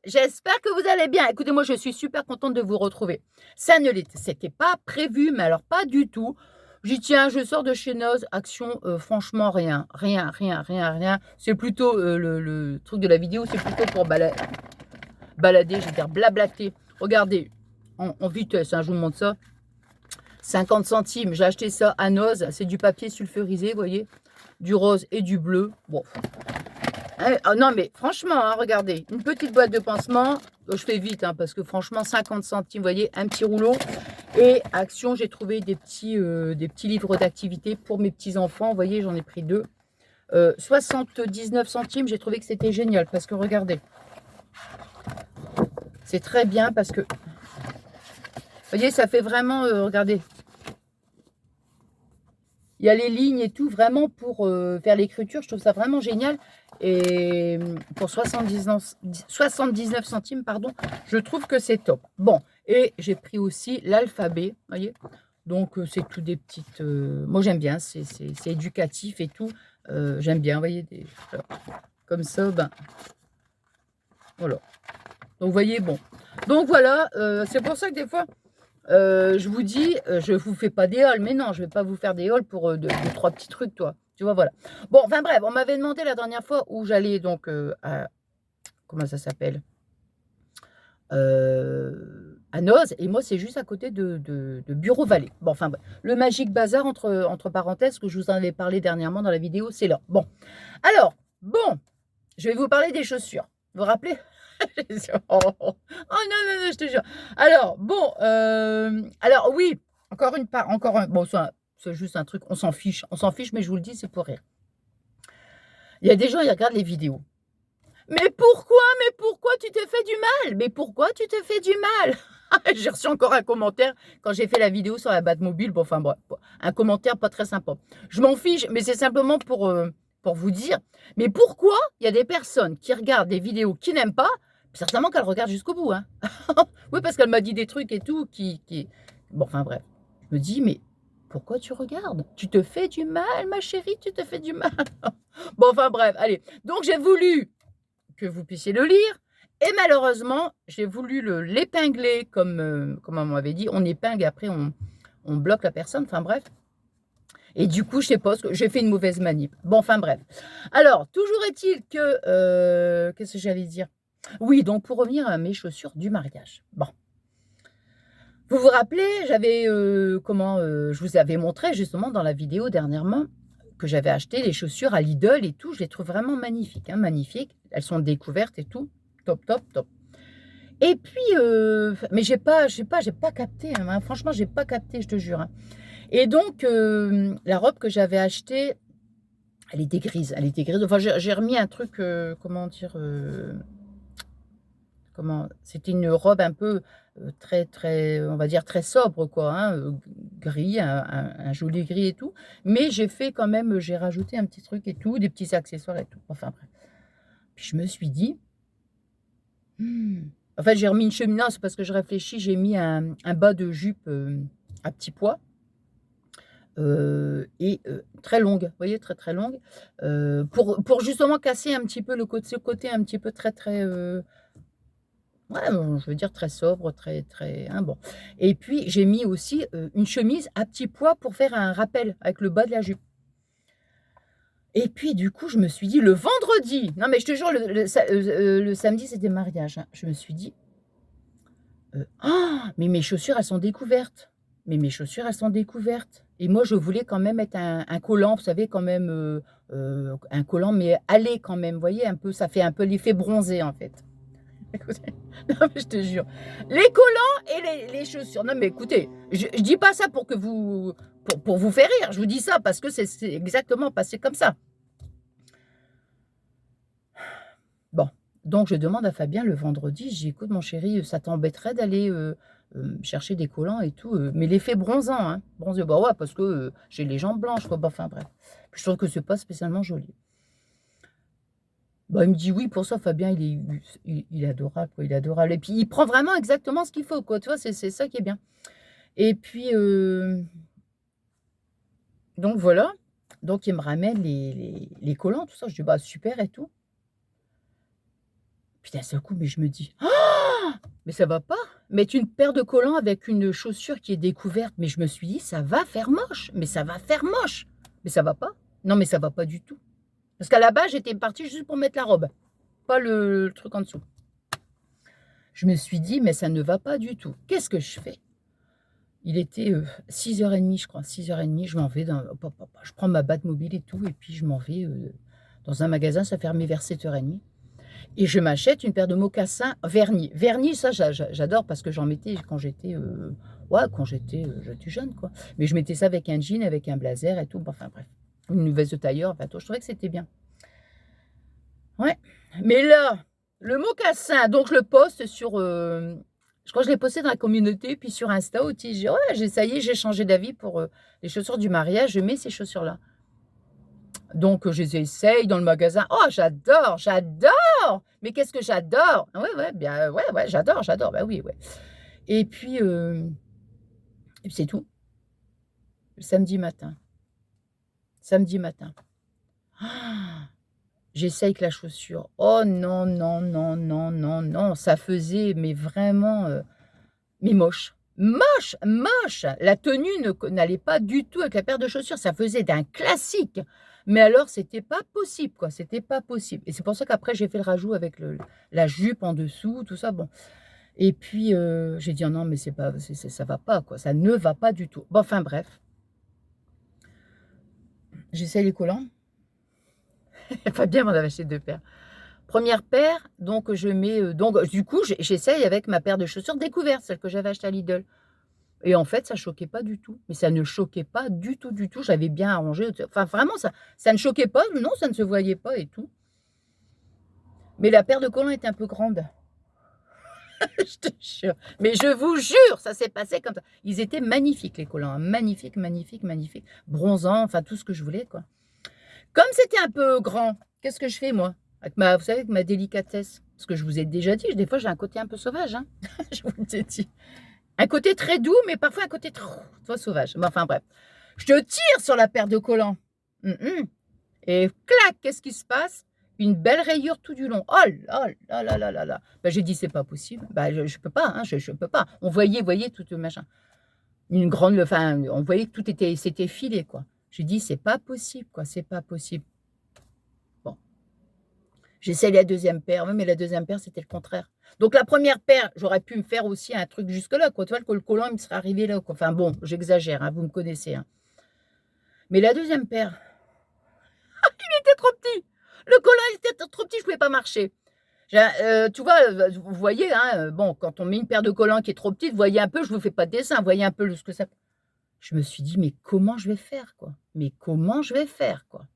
J'espère que vous allez bien. Écoutez, moi, je suis super contente de vous retrouver. Ça ne c'était pas prévu, mais alors pas du tout. J'y tiens, je sors de chez Noz, action, franchement rien, rien, rien, rien, rien. C'est plutôt, le truc de la vidéo, c'est plutôt pour balader, je veux dire blablater. Regardez, en vitesse, hein, je vous montre ça. 50 centimes, j'ai acheté ça à Noz, c'est du papier sulfurisé, vous voyez? Du rose et du bleu. Bon, non, mais franchement, hein, regardez, une petite boîte de pansement. Je fais vite, hein, parce que franchement, 50 centimes, vous voyez, un petit rouleau. Et Action, j'ai trouvé des petits livres d'activité pour mes petits-enfants. Vous voyez, j'en ai pris deux. 79 centimes, j'ai trouvé que c'était génial. Parce que regardez, c'est très bien parce que, vous voyez, ça fait vraiment, regardez, il y a les lignes et tout, vraiment pour faire l'écriture. Je trouve ça vraiment génial. Et pour 79 centimes, pardon, je trouve que c'est top. Bon, et j'ai pris aussi l'alphabet, voyez. Donc, c'est tout des petites... moi, j'aime bien, c'est éducatif et tout. J'aime bien, vous voyez, alors, comme ça, ben, voilà. Donc, vous voyez, bon. Donc, voilà, c'est pour ça que des fois... je vous dis, je vous fais pas des hauls, mais non, je vais pas vous faire des hauls pour deux, trois petits trucs, toi. Tu vois, voilà. Bon, enfin bref, on m'avait demandé la dernière fois où j'allais donc à, comment ça s'appelle, à Noz, et moi c'est juste à côté de Bureau Vallée. Bon, enfin bref. Le Magic Bazar, entre parenthèses, que je vous en avais parlé dernièrement dans la vidéo, c'est là. Bon, alors, bon, je vais vous parler des chaussures. Vous vous rappelez? Oh, oh, non, non, non, je te jure. Alors, bon, alors oui, encore un, bon, c'est juste un truc, on s'en fiche, mais je vous le dis, c'est pour rire. Il y a des gens, ils regardent les vidéos. Mais pourquoi tu te fais du mal? Mais pourquoi tu te fais du mal? J'ai reçu encore un commentaire quand j'ai fait la vidéo sur la Batmobile. Bon, enfin, bref, un commentaire pas très sympa. Je m'en fiche, mais c'est simplement pour vous dire. Mais pourquoi il y a des personnes qui regardent des vidéos qu'ils n'aiment pas? Certainement qu'elles regardent jusqu'au bout, hein. Oui, parce qu'elle m'a dit des trucs et tout Bon, enfin, bref. Je me dis, mais pourquoi tu regardes? Tu te fais du mal, ma chérie, tu te fais du mal. Bon, enfin, bref, allez. Donc, j'ai voulu que vous puissiez le lire. Et malheureusement, j'ai voulu l'épingler comme on m'avait dit. On épingle, après on bloque la personne. Enfin bref. Et du coup, je sais pas, j'ai fait une mauvaise manip. Bon, enfin bref. Alors, toujours est-il que... qu'est-ce que j'allais dire? Oui, donc pour revenir à mes chaussures du mariage. Bon. Vous vous rappelez, je vous avais montré justement dans la vidéo dernièrement que j'avais acheté les chaussures à Lidl et tout. Je les trouve vraiment magnifiques, hein, magnifiques. Elles sont découvertes et tout. Top, top, top. Et puis, mais j'ai pas capté, hein, franchement, j'ai pas capté, je te jure, hein. Et donc, la robe que j'avais achetée, elle était grise, elle était grise. Enfin, j'ai remis un truc, comment dire, c'était une robe un peu, très, très, on va dire très sobre quoi, hein, gris, un joli gris et tout. Mais j'ai fait quand même, j'ai rajouté un petit truc et tout, des petits accessoires et tout. Enfin bref. Puis je me suis dit: «Mmh». En fait, j'ai remis une chemise, non, c'est parce que je réfléchis, j'ai mis un bas de jupe, à petits pois, et très longue, vous voyez? Très, très longue, pour justement casser un petit peu ce côté un petit peu très, très, ouais, je veux dire très sobre, très très, hein, bon. Et puis j'ai mis aussi, une chemise à petits pois pour faire un rappel avec le bas de la jupe. Et puis du coup, je me suis dit le vendredi, non mais je te jure le samedi c'était mariage, hein. Je me suis dit: mais mes chaussures elles sont découvertes. Mais mes chaussures elles sont découvertes». Et moi je voulais quand même mettre un collant, vous savez quand même, un collant mais allé quand même, vous voyez? Un peu, ça fait un peu l'effet bronzé en fait. Écoutez, non mais je te jure. Les collants et les chaussures. Non mais écoutez, je dis pas ça pour que vous pour vous faire rire. Je vous dis ça parce que c'est exactement passé comme ça. Bon, donc je demande à Fabien le vendredi, je dis: «Écoute mon chéri, ça t'embêterait d'aller, chercher des collants et tout, mais l'effet bronzant, hein, bronzé». Bah ouais, parce que, j'ai les jambes blanches quoi, bah, enfin bref. Je trouve que c'est pas spécialement joli. Bah, il me dit: «Oui, pour ça Fabien, il est adorable quoi, il est adorable» et puis il prend vraiment exactement ce qu'il faut quoi, tu vois? C'est ça qui est bien. Et puis, donc voilà, donc il me ramène les collants tout ça, je dis: «Bah super et tout». Puis d'un seul coup, mais je me dis: «Ah! Mais ça va pas! Mettre une paire de collants avec une chaussure qui est découverte», mais je me suis dit: «Ça va faire moche, mais ça va faire moche!» Mais ça va pas. Non, mais ça va pas du tout. Parce qu'à la base, j'étais partie juste pour mettre la robe, pas le truc en dessous. Je me suis dit: «Mais ça ne va pas du tout. Qu'est-ce que je fais?» Il était, 6h30 je crois, 6h30, je m'en vais dans hop, hop, hop, je prends ma Batmobile et tout et puis je m'en vais, dans un magasin, ça fermait vers 7h30 et je m'achète une paire de mocassins vernis. Vernis, ça j'adore parce que j'en mettais quand j'étais, ouais, j'étais jeune quoi. Mais je mettais ça avec un jean, avec un blazer et tout, bon, enfin bref, une veste de tailleur, enfin tout, je trouvais que c'était bien. Ouais, mais là, le mocassin, donc je le poste sur, je crois que je l'ai posté dans la communauté, puis sur Insta aussi. J'ai ouais, ça y est, j'ai changé d'avis pour, les chaussures du mariage, je mets ces chaussures-là. Donc, je les essaye dans le magasin. Oh, j'adore, j'adore! Mais qu'est-ce que j'adore! Ouais, ouais, bien, ouais, ouais, j'adore, bah oui, ouais. Et puis, c'est tout. Samedi matin. Samedi matin. Ah, j'essaye que la chaussure. Oh non, non, non, non, non, non, ça faisait mais vraiment, mais moche. Moche, moche! La tenue n'allait pas du tout avec la paire de chaussures, ça faisait d'un classique. Mais alors c'était pas possible quoi, c'était pas possible et c'est pour ça qu'après j'ai fait le rajout avec la jupe en dessous, tout ça, bon et puis, j'ai dit: «Oh non mais c'est pas ça va pas quoi, ça ne va pas du tout». Bon enfin bref, j'essaye les collants. Fabien m'en avait acheté 2 paires. Première paire, donc je mets, donc du coup j'essaye avec ma paire de chaussures découverte, celle que j'avais achetée à Lidl. Et en fait, ça choquait pas du tout. Mais ça ne choquait pas du tout, du tout. J'avais bien arrangé, enfin vraiment ça ne choquait pas, non, ça ne se voyait pas et tout. Mais la paire de collants était un peu grande. Je te jure. Mais je vous jure, ça s'est passé comme ça. Ils étaient magnifiques les collants, hein, magnifiques, magnifiques, magnifiques, bronzants, enfin tout ce que je voulais quoi. Comme c'était un peu grand, qu'est-ce que je fais moi? Avec ma vous savez, avec ma délicatesse, parce que je vous ai déjà dit, des fois j'ai un côté un peu sauvage, hein. Je vous l'ai dit. Un côté très doux, mais parfois un côté trop sauvage. Mais enfin bref. Je te tire sur la paire de collants. Et clac, qu'est-ce qui se passe? Une belle rayure tout du long. Oh là là là là là là. Bah, j'ai dit: «C'est pas possible». Bah, je peux pas, hein, je peux pas. On voyait tout le machin. Une grande enfin, on voyait que tout était c'était filé, quoi. J'ai dit: «C'est pas possible, quoi, c'est pas possible». Bon. J'essaie la deuxième paire, oui, mais la deuxième paire, c'était le contraire. Donc la première paire, j'aurais pu me faire aussi un truc jusque-là, quoi. Tu vois, que le collant, il me serait arrivé là, quoi. Enfin bon, j'exagère, hein, vous me connaissez, hein. Mais la deuxième paire, il était trop petit. Le collant, il était trop petit, je pouvais pas marcher. J'ai tu vois, vous voyez, hein, bon, quand on met une paire de collants qui est trop petite, vous voyez un peu, je vous fais pas de dessin, vous voyez un peu ce que ça je me suis dit: «Mais comment je vais faire, quoi? Mais comment je vais faire, quoi?»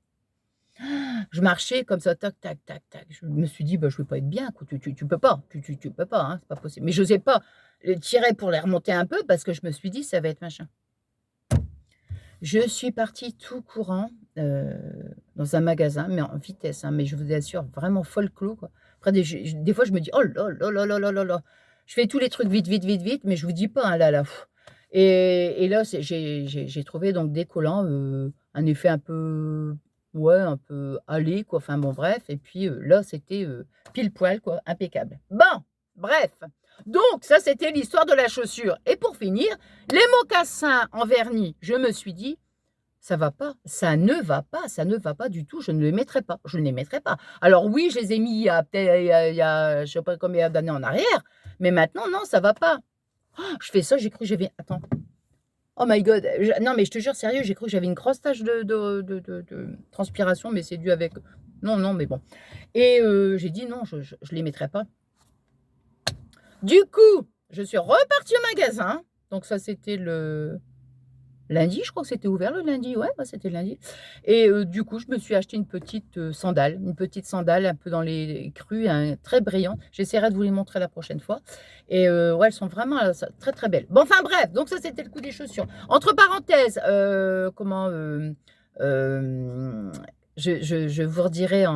Je marchais comme ça, tac, tac, tac, tac. Je me suis dit: «Bah, je vais pas être bien, quoi, tu peux pas, tu peux pas, hein, c'est pas possible». Mais j'osais pas les tirer pour les remonter un peu parce que je me suis dit: «Ça va être machin». Je suis partie tout courant, dans un magasin, mais en vitesse, hein, mais je vous assure, vraiment folklore, quoi. Après des fois, je me dis: «Oh là là là là là là là». Je fais tous les trucs vite, vite, vite, vite, mais je vous dis pas, hein, là là, et là, j'ai trouvé donc des collants, un effet un peu ouais, un peu allé, quoi, enfin bon, bref et puis, là, c'était, pile poil, quoi, impeccable. Bon, bref, donc ça, c'était l'histoire de la chaussure et pour finir, les mocassins en vernis, je me suis dit: «Ça va pas, ça ne va pas, ça ne va pas du tout, je ne les mettrai pas, je ne les mettrai pas». Alors oui, je les ai mis il y a je sais pas combien d'années en arrière, mais maintenant non, ça va pas. Je fais ça, j'ai cru que j'avais attends, oh my god, non mais je te jure sérieux, j'ai cru que j'avais une grosse tache de transpiration, mais c'est dû avec non, non, mais bon et j'ai dit: «Non, je les mettrai pas». Du coup, je suis repartie au magasin, donc ça c'était le lundi, je crois que c'était ouvert le lundi, ouais, bah, c'était lundi et du coup, je me suis acheté une petite sandale un peu dans les crus, hein, très brillante. J'essaierai de vous les montrer la prochaine fois et ouais, elles sont vraiment, très, très belles. Bon, enfin bref, donc ça, c'était le coup des chaussures. Entre parenthèses, hem, je vous redirai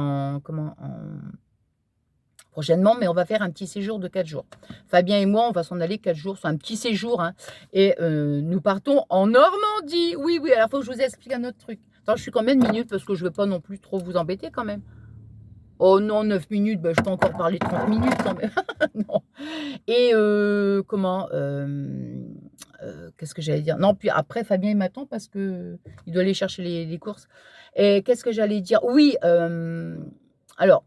prochainement, mais on va faire un petit séjour de 4 jours. Fabien et moi, on va s'en aller 4 jours, c'est un petit séjour, hein et nous partons en Normandie. Oui, oui, alors il faut que je vous explique un autre truc. Attends, je suis combien de minutes? Parce que je ne veux pas non plus trop vous embêter quand même. Oh non, 9 minutes, bah, je peux encore parler 30 minutes quand même. Non. Et comment, qu'est-ce que j'allais dire? Non, puis après Fabien il m'attend parce qu'il doit aller chercher les courses. Et qu'est-ce que j'allais dire? Oui, alors,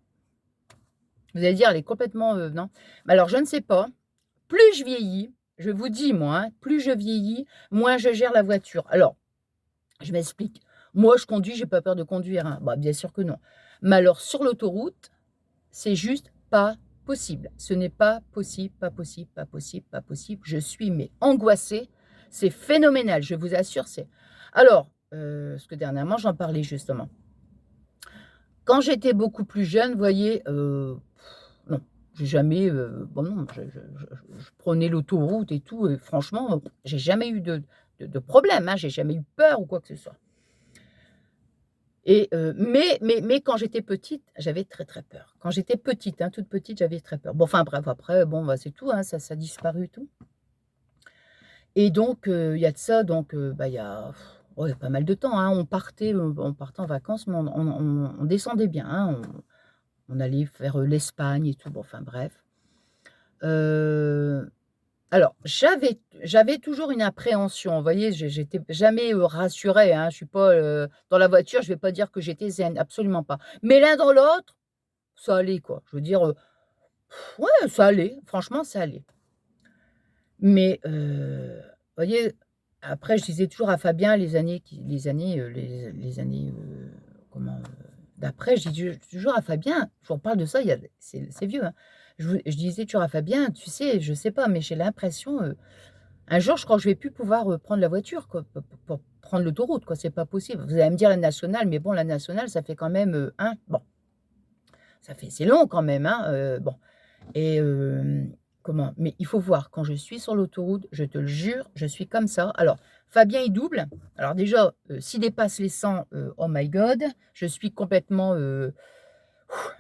vous allez dire: «Elle est complètement, non». Mais alors je ne sais pas, plus je vieillis, je vous dis moi, hein, plus je vieillis, moins je gère la voiture. Alors, je m'explique. Moi je conduis, j'ai pas peur de conduire, hein. Bah, bien sûr que non. Mais alors sur l'autoroute, c'est juste pas possible. Ce n'est pas possible, pas possible, pas possible, pas possible. Je suis mais angoissée. C'est phénoménal, je vous assure, c'est alors, parce que dernièrement, j'en parlais justement. Quand j'étais beaucoup plus jeune, vous voyez, non, j'ai jamais, bon non, je prenais l'autoroute et tout et franchement, j'ai jamais eu de problème, hein, j'ai jamais eu peur ou quoi que ce soit. Et mais quand j'étais petite, j'avais très, très peur. Quand j'étais petite, hein, toute petite, j'avais très peur. Bon, enfin bref, après, bon, bah, c'est tout, hein, ça a disparu et tout. Et donc il y a de ça, donc bah, il y a ouais, pas mal de temps, hein. On partait en vacances, mais on descendait bien, hein. On allait faire, l'Espagne et tout, bon, enfin bref. Heu, alors j'avais toujours une appréhension, vous voyez? J'étais jamais, rassurée, hein. Je suis pas, dans la voiture, je vais pas dire que j'étais zen, absolument pas. Mais l'un dans l'autre, ça allait quoi. Je veux dire, ouais, ça allait, franchement ça allait. Mais, vous voyez, après je disais toujours à Fabien les années, comment, d'après, je dis toujours à Fabien, je vous reparle de ça, il y a c'est vieux, hein. Je disais toujours à Fabien: «Tu sais, je sais pas, mais j'ai l'impression, un jour je crois que je vais plus pouvoir, prendre la voiture quoi, pour prendre l'autoroute quoi, c'est pas possible». Vous allez me dire la nationale, mais bon la nationale ça fait quand même, hein, bon, c'est long quand même, hein, bon. Et comment? Mais il faut voir, quand je suis sur l'autoroute, je te le jure, je suis comme ça. Alors, Fabien, il double. Alors déjà, s'il dépasse les 100, oh my God, je suis complètement,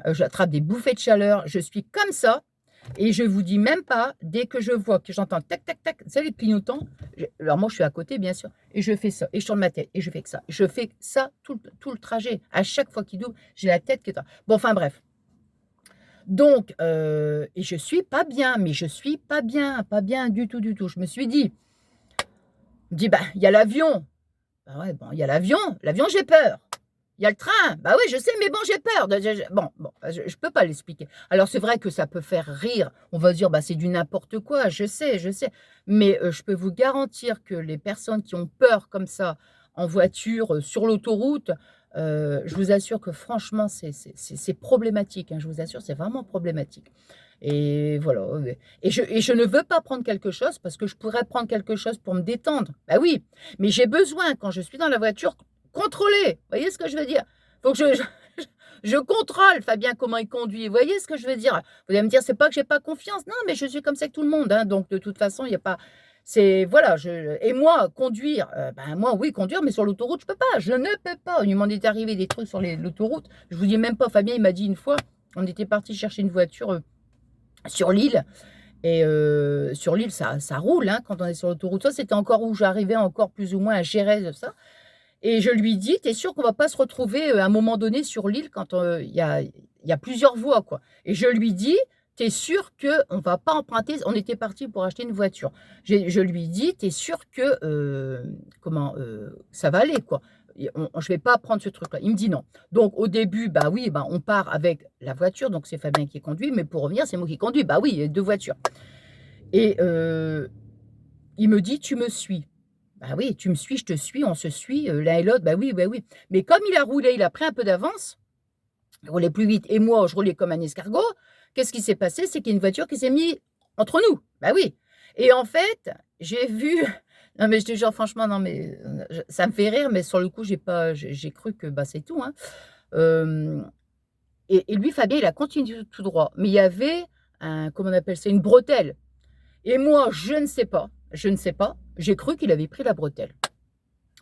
j'attrape des bouffées de chaleur, je suis comme ça et je vous dis même pas, dès que je vois que j'entends tac, tac, tac, vous savez les clignotants? Alors moi, je suis à côté, bien sûr et je fais ça et je tourne ma tête et je fais que ça. Je fais ça tout le trajet. À chaque fois qu'il double, j'ai la tête qui est bon, enfin bref. Donc et je suis pas bien, mais je suis pas bien, pas bien du tout, du tout. Je me suis dit, «Bah, il y a l'avion». Bah, ouais, bon, il y a l'avion, j'ai peur. Il y a le train, bah, oui, je sais, mais bon, j'ai peur de bon, je peux pas l'expliquer. Alors c'est vrai que ça peut faire rire, on va dire: «Bah, c'est du n'importe quoi», je sais, mais je peux vous garantir que les personnes qui ont peur comme ça en voiture, sur l'autoroute, je vous assure que franchement c'est problématique, hein, je vous assure, c'est vraiment problématique et voilà, et je ne veux pas prendre quelque chose parce que je pourrais prendre quelque chose pour me détendre. Bah, oui, mais j'ai besoin quand je suis dans la voiture contrôler, vous voyez ce que je veux dire? Faut que je contrôle Fabien comment il conduit, vous voyez ce que je veux dire? Vous allez me dire: «C'est pas que j'ai pas confiance», non, mais je suis comme ça avec tout le monde, hein, donc de toute façon, il y a pas c'est voilà, et moi conduire, ben, moi oui conduire, mais sur l'autoroute, je peux pas, je ne peux pas. Il m'en est arrivé des trucs sur l'autoroute, je vous dis même pas, Fabien, il m'a dit une fois, on était parti chercher une voiture, sur l'île et sur l'île, ça roule, hein, quand on est sur l'autoroute. Ça, c'était encore où j'arrivais encore plus ou moins à gérer de ça. Et je lui dis: «Tu es sûr qu'on va pas se retrouver, à un moment donné sur l'île quand, il y a plusieurs voies, quoi?» Et je lui dis: «Tu es sûr qu'on va pas emprunter?» On était parti pour acheter une voiture. Je lui dis: «Tu es sûr que, comment, ça va aller, quoi? Et je vais pas prendre ce truc-là». Il me dit: «Non». Donc au début, bah, oui, bah, on part avec la voiture, donc c'est Fabien qui conduit, mais pour revenir, c'est moi qui conduis. Bah, oui, 2 voitures et il me dit: «Tu me suis». Bah oui, tu me suis, je te suis, on se suit, l'un et l'autre, bah oui, bah oui. Mais comme il a roulé, il a pris un peu d'avance, il roulait plus vite et moi, je roulais comme un escargot. Qu'est-ce qui s'est passé? C'est qu'il y a une voiture qui s'est mise entre nous. Bah oui et en fait, j'ai vu non mais je te jure franchement, non mais, ça me fait rire, mais sur le coup, j'ai cru que, bah, c'est tout, hein. Hem et lui, Fabien, il a continué tout droit. Mais il y avait comment on appelle ça? Une bretelle et moi, je ne sais pas, j'ai cru qu'il avait pris la bretelle.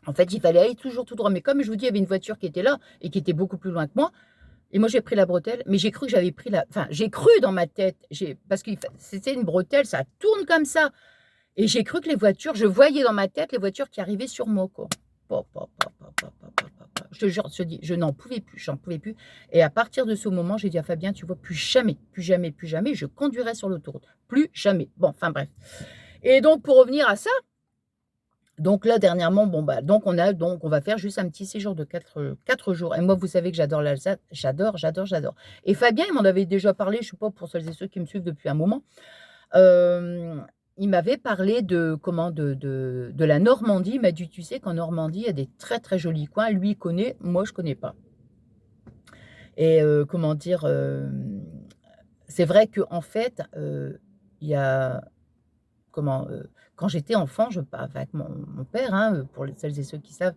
En fait, il fallait aller toujours tout droit, mais comme je vous dis, il y avait une voiture qui était là et qui était beaucoup plus loin que moi et moi j'ai pris la bretelle, mais j'ai cru que j'avais pris j'ai cru dans ma tête, parce que c'était une bretelle, ça tourne comme ça et j'ai cru que je voyais dans ma tête les voitures qui arrivaient sur moi, quoi. Je te jure, je te dis, je n'en pouvais plus, j'en pouvais plus. Et à partir de ce moment, j'ai dit à Fabien: «Tu vois, plus jamais, plus jamais, plus jamais, je conduirai sur l'autoroute. Plus jamais». Bon, enfin bref. Et donc pour revenir à ça, donc là dernièrement, bon, bah, donc on va faire juste un petit séjour de 4 jours. Et moi, vous savez que j'adore l'Alsace, j'adore, j'adore, j'adore. Et Fabien, il m'en avait déjà parlé, je sais pas, pour celles et ceux qui me suivent depuis un moment. Hem, il m'avait parlé de comment de la Normandie. Il m'a dit: «Tu sais qu'en Normandie, il y a des très, très jolis coins». Lui, il connaît, moi, je connais pas. Et comment dire? C'est vrai qu'en fait, il y a comment, quand j'étais enfant, je pa avec mon père, hein, pour celles et ceux qui savent,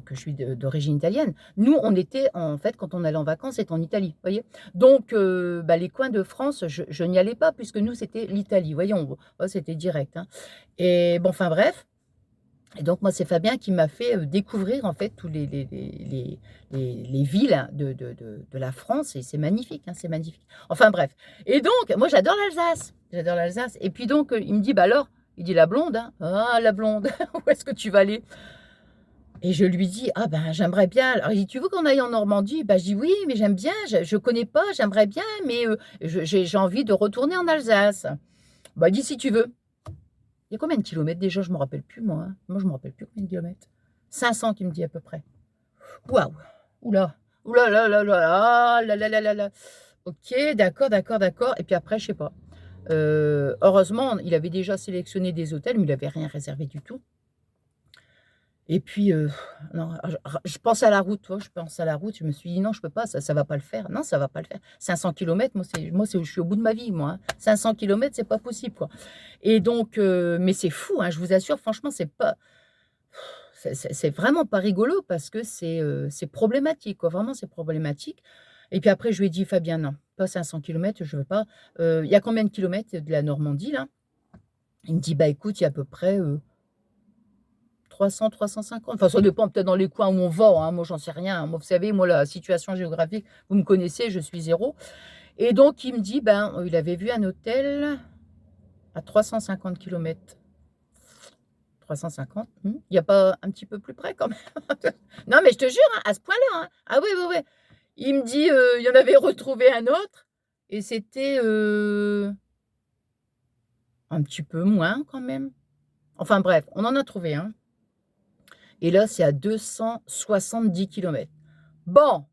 que je suis d'origine italienne. Nous, on était en fait, quand on allait en vacances, c'était en Italie, vous voyez? Donc bah, les coins de France, je n'y allais pas puisque nous, c'était l'Italie, vous voyez? C'était direct, hein. Et bon, enfin bref. Et donc moi, c'est Fabien qui m'a fait, découvrir en fait tous les villes hein, de la France, et c'est magnifique, hein, c'est magnifique. Enfin bref. Et donc moi j'adore l'Alsace. Et puis donc, il me dit: «Bah alors?» Il dit: «La blonde, hein». «Ah la blonde, où est-ce que tu vas aller?» Et je lui dis: «Ah ben j'aimerais bien». Alors il dit: «Tu veux qu'on aille en Normandie?» Bah je dis: «Oui, mais j'aime bien, je connais pas, j'aimerais bien, mais j'ai envie de retourner en Alsace». Bah il dit: «Si tu veux». Il y a combien de kilomètres déjà? Je me rappelle plus moi, hein. Moi, je me rappelle plus combien de kilomètres. 500 qu'il me dit à peu près. Waouh! Ouh là! Ouh là là là là! Ah là là là là là! OK, d'accord, d'accord, d'accord. Et puis après, je sais pas. Heureusement, il avait déjà sélectionné des hôtels, mais il avait rien réservé du tout. Et puis, non, je pense à la route, tu vois? Je pense à la route, je me suis dit: «Non, je peux pas, ça va pas le faire. Non, ça va pas le faire. 500 kilomètres, moi, je suis au bout de ma vie, moi, hein. 500 kilomètres, c'est pas possible, quoi». Et donc mais c'est fou, hein, je vous assure, franchement, c'est vraiment pas rigolo parce que c'est problématique, quoi. Vraiment, c'est problématique. Et puis après, je lui ai dit: «Fabien, non, pas 500 kilomètres, je veux pas». «Il y a combien de kilomètres de la Normandie, là?» Il me dit: «Bah, écoute, il y a à peu près, 300-350». Enfin, ça dépend peut-être dans les coins où on va, hein, moi, j'en sais rien, hein. Moi, vous savez, moi, la situation géographique, vous me connaissez, je suis zéro. Et donc il me dit, ben, il avait vu un hôtel à 350 kilomètres. 350, il y a pas un petit peu plus près quand même? Non, mais je te jure, hein, à ce point-là, hein. Ah oui, oui, oui. Il me dit, il y en avait retrouvé un autre et c'était, un petit peu moins quand même. Enfin bref, on en a trouvé un et là, c'est à 270 kilomètres. Bon,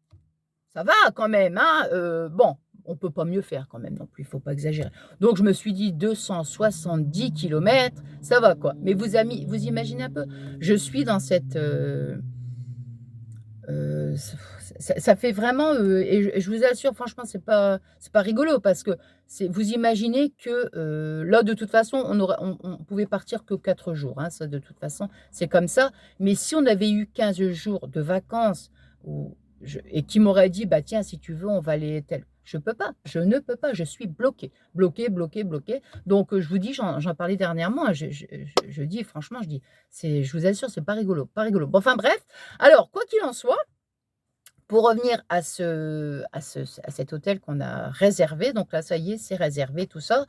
ça va quand même, hein, bon, on peut pas mieux faire quand même non plus, il faut pas exagérer. Donc je me suis dit: «270 kilomètres, ça va quoi». Mais vous imaginez un peu? Je suis dans cette, ça fait vraiment, et je vous assure franchement c'est pas rigolo parce que vous imaginez que, là de toute façon on pouvait partir que 4 jours, hein, ça de toute façon c'est comme ça. Mais si on avait eu 15 jours de vacances ou et qui m'aurait dit: «Bah tiens si tu veux on va aller tel», je peux pas, je ne peux pas, je suis bloquée, bloquée, bloquée, bloquée. Donc, je vous dis, j'en parlais dernièrement, hein, je dis franchement, je vous assure, c'est pas rigolo, pas rigolo. Bon enfin bref, alors quoi qu'il en soit, pour revenir à cet hôtel qu'on a réservé, donc là, ça y est, c'est réservé, tout ça.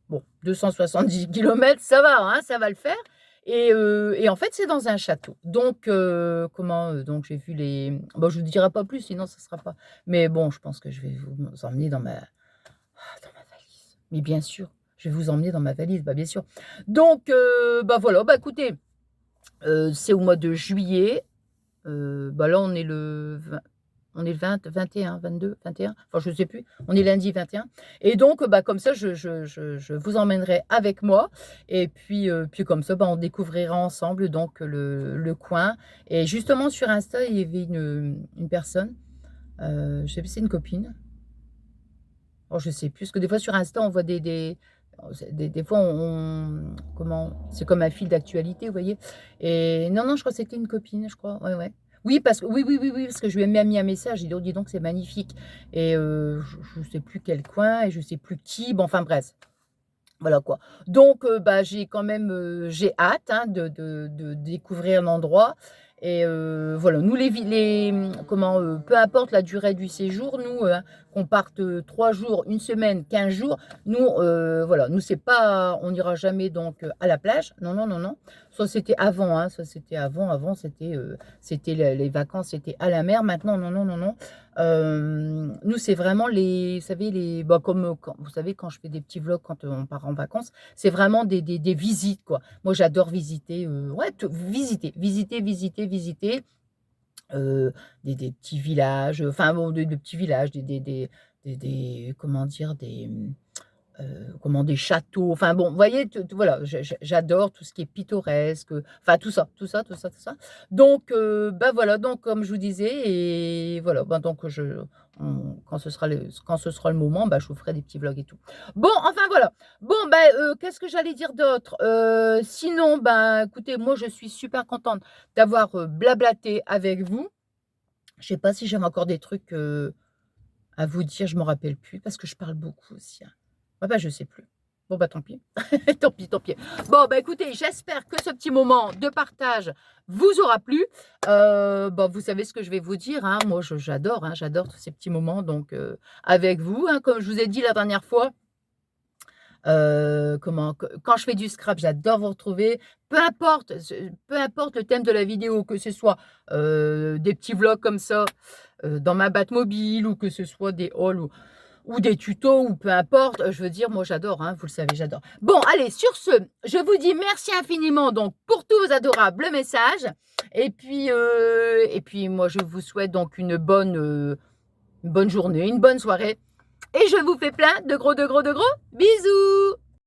Bon, 270 kilomètres, ça va, hein, ça va le faire. Et en fait, c'est dans un château. Donc donc j'ai vu les bon, je vous dirai pas plus, sinon ça sera pas, mais bon, je pense que je vais vous emmener dans ma valise. Mais bien sûr, je vais vous emmener dans ma valise, bah, bien sûr. Donc bah, voilà, bah, écoutez, c'est au mois de juillet, bah, là, on est le 21, 22, 21, enfin je sais plus, on est lundi 21. Et donc bah, comme ça je vous emmènerai avec moi et puis comme ça, bah, on découvrira ensemble donc le coin. Et justement sur Insta, il y avait une personne, je sais plus si c'est une copine. Oh je sais plus, parce que des fois sur Insta on voit des fois comment? C'est comme un fil d'actualité, vous voyez? Et non, non, je crois que c'était une copine, je crois, ouais, ouais. Oui, parce que oui, oui, oui, oui, parce que je lui ai même mis un message, j'ai dit: «Oh dis donc c'est magnifique». Et je sais plus quel coin et je sais plus qui, bon enfin bref, voilà quoi. Donc bah, j'ai quand même, j'ai hâte, hein, de découvrir l'endroit. Et voilà, nous comment, peu importe la durée du séjour, nous, qu'on parte 3 jours, 1 semaine, 15 jours, nous, voilà, nous c'est pas, on n'ira jamais donc à la plage. Non, non, non, non. Ça c'était avant, hein, ça c'était avant. Avant c'était les vacances, c'était à la mer. Maintenant, non, non, non, non. Nous c'est vraiment vous savez bah, comme vous savez quand je fais des petits vlogs quand on part en vacances, c'est vraiment des visites quoi. Moi, j'adore visiter, ouais, visiter, des petits villages, enfin bon, des petits villages, comment dire? Comment? Des châteaux, enfin bon, vous voyez? Voilà, j'adore tout ce qui est pittoresque, enfin tout ça, tout ça, tout ça, tout ça. Donc bah, voilà, donc comme je vous disais et voilà, bah, donc quand ce sera le moment, bah, je vous ferai des petits vlogs et tout. Bon, enfin voilà. Bon, bah, qu'est-ce que j'allais dire d'autre? Sinon, ben, écoutez, moi je suis super contente d'avoir, blablaté avec vous. Je sais pas si j'avais encore des trucs, à vous dire, je m'en rappelle plus parce que je parle beaucoup aussi, hein. Ah bah, je sais plus. Bon, bah, tant pis. Tant pis, tant pis. Bon, bah, écoutez, j'espère que ce petit moment de partage vous aura plu. Bah, vous savez ce que je vais vous dire, hein. Moi, j'adore, hein, j'adore tous ces petits moments donc avec vous, hein. Comme je vous ai dit la dernière fois, quand je fais du scrap, j'adore vous retrouver. Peu importe le thème de la vidéo, que ce soit, des petits vlogs comme ça, dans ma Batmobile ou que ce soit des hauls ou des tutos ou peu importe, je veux dire, moi j'adore, hein, vous le savez, j'adore. Bon, allez, sur ce, je vous dis merci infiniment donc pour tous vos adorables messages et puis moi je vous souhaite donc une bonne journée, une bonne soirée et je vous fais plein de gros bisous.